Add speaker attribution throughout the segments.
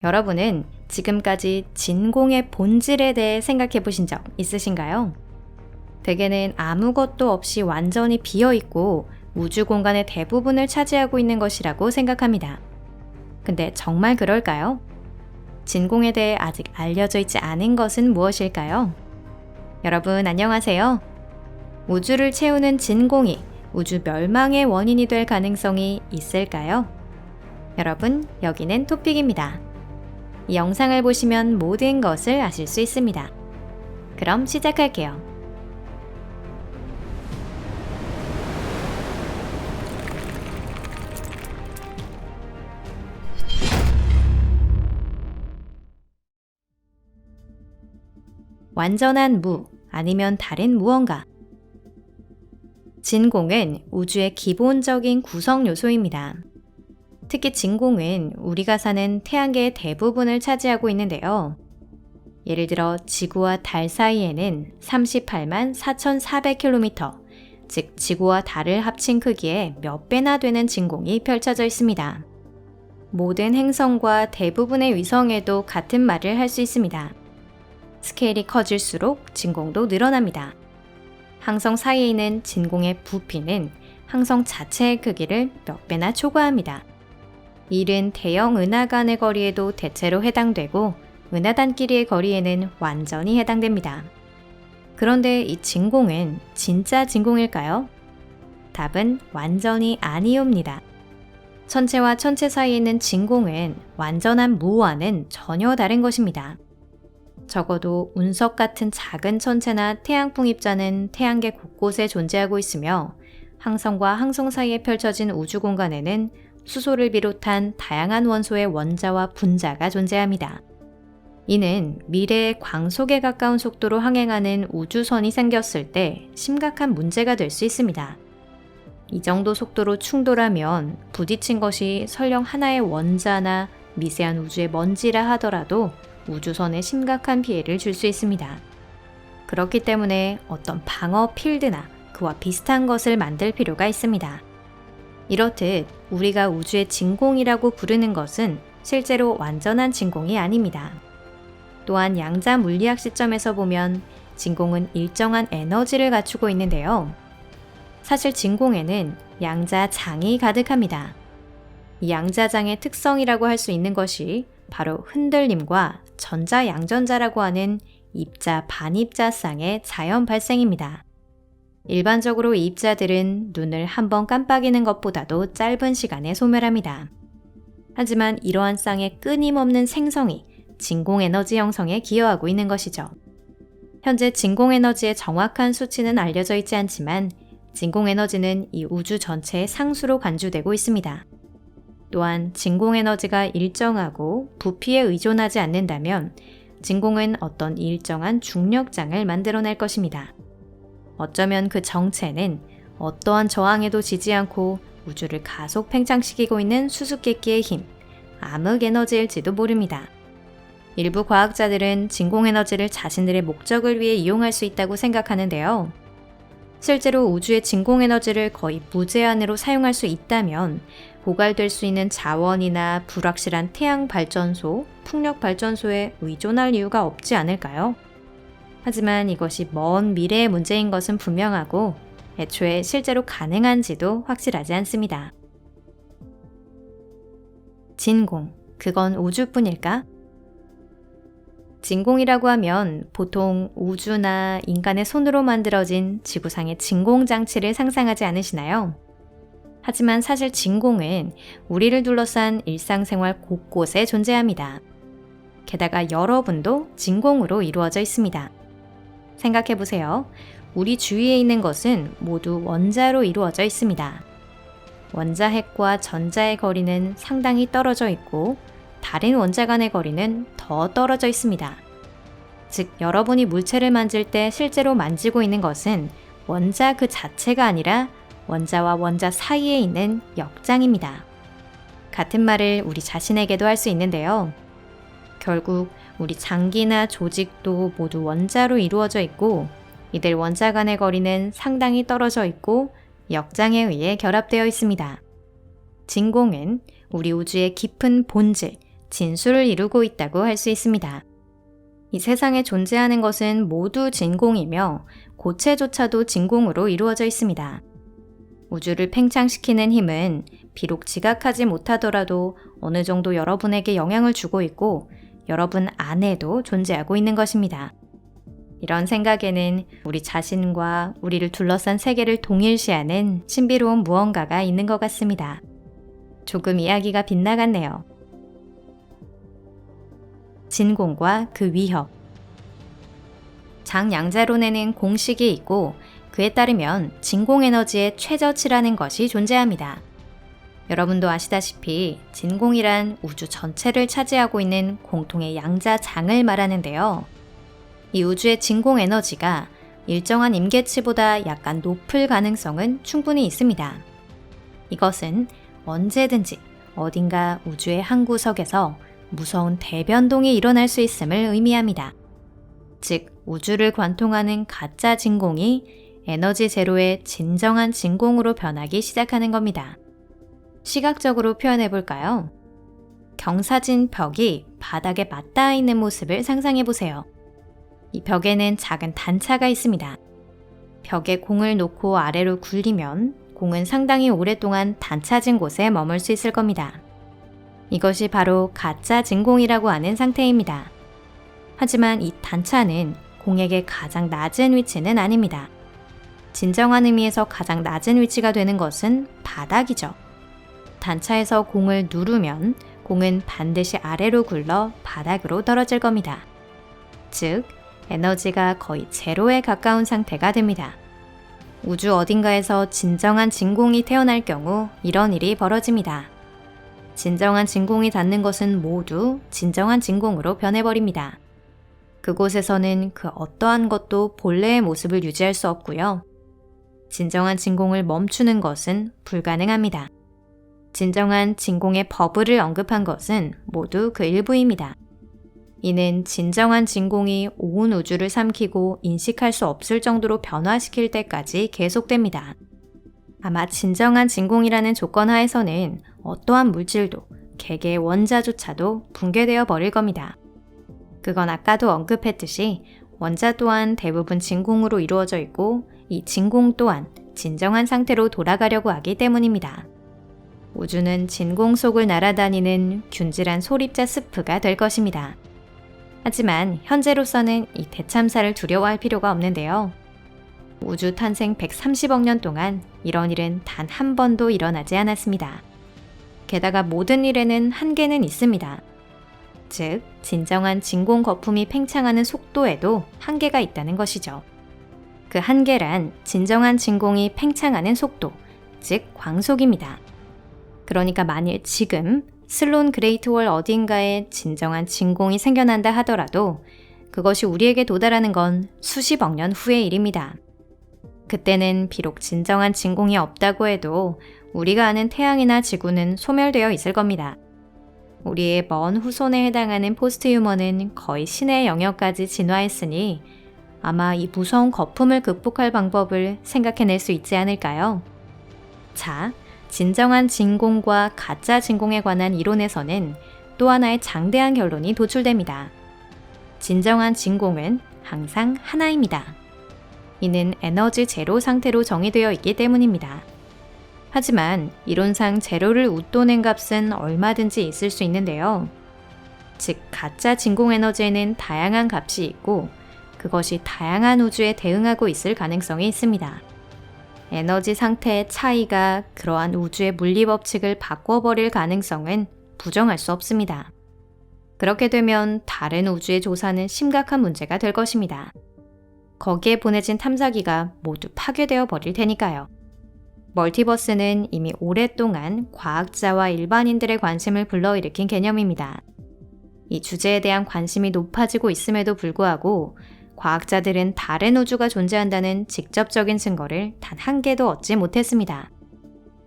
Speaker 1: 여러분은 지금까지 진공의 본질에 대해 생각해 보신 적 있으신가요? 대개는 아무것도 없이 완전히 비어 있고 우주 공간의 대부분을 차지하고 있는 것이라고 생각합니다. 근데 정말 그럴까요? 진공에 대해 아직 알려져 있지 않은 것은 무엇일까요? 여러분 안녕하세요. 우주를 채우는 진공이 우주 멸망의 원인이 될 가능성이 있을까요? 여러분, 여기는 토픽입니다. 이 영상을 보시면 모든 것을 아실 수 있습니다. 그럼 시작할게요. 완전한 무 아니면 다른 무언가. 진공은 우주의 기본적인 구성 요소입니다. 특히 진공은 우리가 사는 태양계의 대부분을 차지하고 있는데요. 예를 들어 지구와 달 사이에는 38만 4,400km, 즉 지구와 달을 합친 크기의 몇 배나 되는 진공이 펼쳐져 있습니다. 모든 행성과 대부분의 위성에도 같은 말을 할 수 있습니다. 스케일이 커질수록 진공도 늘어납니다. 항성 사이에 있는 진공의 부피는 항성 자체의 크기를 몇 배나 초과합니다. 이른 대형 은하 간의 거리에도 대체로 해당되고 은하단끼리의 거리에는 완전히 해당됩니다. 그런데 이 진공은 진짜 진공일까요? 답은 완전히 아니옵니다. 천체와 천체 사이에 있는 진공은 완전한 무와는 전혀 다른 것입니다. 적어도 운석 같은 작은 천체나 태양풍 입자는 태양계 곳곳에 존재하고 있으며 항성과 항성 사이에 펼쳐진 우주 공간에는 수소를 비롯한 다양한 원소의 원자와 분자가 존재합니다. 이는 미래의 광속에 가까운 속도로 항행하는 우주선이 생겼을 때 심각한 문제가 될 수 있습니다. 이 정도 속도로 충돌하면 부딪힌 것이 설령 하나의 원자나 미세한 우주의 먼지라 하더라도 우주선에 심각한 피해를 줄 수 있습니다. 그렇기 때문에 어떤 방어 필드나 그와 비슷한 것을 만들 필요가 있습니다. 이렇듯 우리가 우주의 진공이라고 부르는 것은 실제로 완전한 진공이 아닙니다. 또한 양자 물리학 시점에서 보면 진공은 일정한 에너지를 갖추고 있는데요. 사실 진공에는 양자장이 가득합니다. 이 양자장의 특성이라고 할 수 있는 것이 바로 흔들림과 전자양전자라고 하는 입자 반입자쌍의 자연 발생입니다. 일반적으로 이 입자들은 눈을 한번 깜빡이는 것보다도 짧은 시간에 소멸합니다. 하지만 이러한 쌍의 끊임없는 생성이 진공에너지 형성에 기여하고 있는 것이죠. 현재 진공에너지의 정확한 수치는 알려져 있지 않지만 진공에너지는 이 우주 전체의 상수로 간주되고 있습니다. 또한 진공에너지가 일정하고 부피에 의존하지 않는다면 진공은 어떤 일정한 중력장을 만들어낼 것입니다. 어쩌면 그 정체는 어떠한 저항에도 지지 않고 우주를 가속 팽창시키고 있는 수수께끼의 힘, 암흑에너지일지도 모릅니다. 일부 과학자들은 진공에너지를 자신들의 목적을 위해 이용할 수 있다고 생각하는데요. 실제로 우주의 진공에너지를 거의 무제한으로 사용할 수 있다면 고갈될 수 있는 자원이나 불확실한 태양발전소, 풍력발전소에 의존할 이유가 없지 않을까요? 하지만 이것이 먼 미래의 문제인 것은 분명하고 애초에 실제로 가능한지도 확실하지 않습니다. 진공, 그건 우주뿐일까? 진공이라고 하면 보통 우주나 인간의 손으로 만들어진 지구상의 진공장치를 상상하지 않으시나요? 하지만 사실 진공은 우리를 둘러싼 일상생활 곳곳에 존재합니다. 게다가 여러분도 진공으로 이루어져 있습니다. 생각해보세요. 우리 주위에 있는 것은 모두 원자로 이루어져 있습니다. 원자 핵과 전자의 거리는 상당히 떨어져 있고 다른 원자 간의 거리는 더 떨어져 있습니다. 즉, 여러분이 물체를 만질 때 실제로 만지고 있는 것은 원자 그 자체가 아니라 원자와 원자 사이에 있는 역장입니다. 같은 말을 우리 자신에게도 할 수 있는데요. 결국 우리 장기나 조직도 모두 원자로 이루어져 있고 이들 원자 간의 거리는 상당히 떨어져 있고 역장에 의해 결합되어 있습니다. 진공은 우리 우주의 깊은 본질, 진수를 이루고 있다고 할 수 있습니다. 이 세상에 존재하는 것은 모두 진공이며 고체조차도 진공으로 이루어져 있습니다. 우주를 팽창시키는 힘은 비록 지각하지 못하더라도 어느 정도 여러분에게 영향을 주고 있고 여러분 안에도 존재하고 있는 것입니다. 이런 생각에는 우리 자신과 우리를 둘러싼 세계를 동일시하는 신비로운 무언가가 있는 것 같습니다. 조금 이야기가 빗나갔네요. 진공과 그 위협. 장양자론에는 공식이 있고 그에 따르면 진공에너지의 최저치라는 것이 존재합니다. 여러분도 아시다시피 진공이란 우주 전체를 차지하고 있는 공통의 양자장을 말하는데요. 이 우주의 진공에너지가 일정한 임계치보다 약간 높을 가능성은 충분히 있습니다. 이것은 언제든지 어딘가 우주의 한 구석에서 무서운 대변동이 일어날 수 있음을 의미합니다. 즉, 우주를 관통하는 가짜 진공이 에너지 제로의 진정한 진공으로 변하기 시작하는 겁니다. 시각적으로 표현해 볼까요? 경사진 벽이 바닥에 맞닿아 있는 모습을 상상해 보세요. 이 벽에는 작은 단차가 있습니다. 벽에 공을 놓고 아래로 굴리면 공은 상당히 오랫동안 단차진 곳에 머물 수 있을 겁니다. 이것이 바로 가짜 진공이라고 하는 상태입니다. 하지만 이 단차는 공에게 가장 낮은 위치는 아닙니다. 진정한 의미에서 가장 낮은 위치가 되는 것은 바닥이죠. 단차에서 공을 누르면 공은 반드시 아래로 굴러 바닥으로 떨어질 겁니다. 즉, 에너지가 거의 제로에 가까운 상태가 됩니다. 우주 어딘가에서 진정한 진공이 태어날 경우 이런 일이 벌어집니다. 진정한 진공이 닿는 것은 모두 진정한 진공으로 변해버립니다. 그곳에서는 그 어떠한 것도 본래의 모습을 유지할 수 없고요. 진정한 진공을 멈추는 것은 불가능합니다. 진정한 진공의 버블을 언급한 것은 모두 그 일부입니다. 이는 진정한 진공이 온 우주를 삼키고 인식할 수 없을 정도로 변화시킬 때까지 계속됩니다. 아마 진정한 진공이라는 조건 하에서는 어떠한 물질도, 개개의 원자조차도 붕괴되어 버릴 겁니다. 그건 아까도 언급했듯이 원자 또한 대부분 진공으로 이루어져 있고 이 진공 또한 진정한 상태로 돌아가려고 하기 때문입니다. 우주는 진공 속을 날아다니는 균질한 소립자 스프가 될 것입니다. 하지만 현재로서는 이 대참사를 두려워할 필요가 없는데요. 우주 탄생 130억 년 동안 이런 일은 단 한 번도 일어나지 않았습니다. 게다가 모든 일에는 한계는 있습니다. 즉, 진정한 진공 거품이 팽창하는 속도에도 한계가 있다는 것이죠. 그 한계란 진정한 진공이 팽창하는 속도, 즉 광속입니다. 그러니까 만일 지금 슬론 그레이트월 어딘가에 진정한 진공이 생겨난다 하더라도 그것이 우리에게 도달하는 건 수십억 년 후의 일입니다. 그때는 비록 진정한 진공이 없다고 해도 우리가 아는 태양이나 지구는 소멸되어 있을 겁니다. 우리의 먼 후손에 해당하는 포스트 휴먼은 거의 신의 영역까지 진화했으니 아마 이 무서운 거품을 극복할 방법을 생각해낼 수 있지 않을까요? 자, 진정한 진공과 가짜 진공에 관한 이론에서는 또 하나의 장대한 결론이 도출됩니다. 진정한 진공은 항상 하나입니다. 이는 에너지 제로 상태로 정의되어 있기 때문입니다. 하지만 이론상 제로를 웃도는 값은 얼마든지 있을 수 있는데요. 즉, 가짜 진공 에너지에는 다양한 값이 있고 그것이 다양한 우주에 대응하고 있을 가능성이 있습니다. 에너지 상태의 차이가 그러한 우주의 물리법칙을 바꿔버릴 가능성은 부정할 수 없습니다. 그렇게 되면 다른 우주의 조사는 심각한 문제가 될 것입니다. 거기에 보내진 탐사기가 모두 파괴되어 버릴 테니까요. 멀티버스는 이미 오랫동안 과학자와 일반인들의 관심을 불러일으킨 개념입니다. 이 주제에 대한 관심이 높아지고 있음에도 불구하고 과학자들은 다른 우주가 존재한다는 직접적인 증거를 단 한 개도 얻지 못했습니다.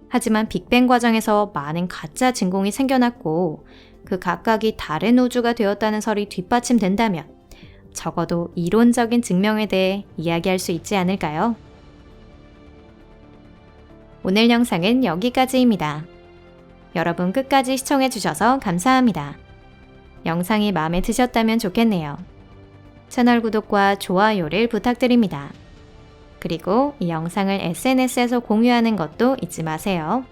Speaker 1: 하지만 빅뱅 과정에서 많은 가짜 진공이 생겨났고 그 각각이 다른 우주가 되었다는 설이 뒷받침된다면 적어도 이론적인 증명에 대해 이야기할 수 있지 않을까요? 오늘 영상은 여기까지입니다. 여러분 끝까지 시청해주셔서 감사합니다. 영상이 마음에 드셨다면 좋겠네요. 채널 구독과 좋아요를 부탁드립니다. 그리고 이 영상을 SNS에서 공유하는 것도 잊지 마세요.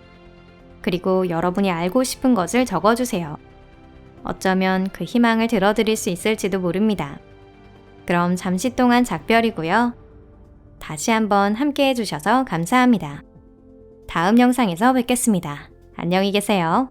Speaker 1: 그리고 여러분이 알고 싶은 것을 적어주세요. 어쩌면 그 희망을 들어드릴 수 있을지도 모릅니다. 그럼 잠시 동안 작별이고요. 다시 한번 함께 해주셔서 감사합니다. 다음 영상에서 뵙겠습니다. 안녕히 계세요.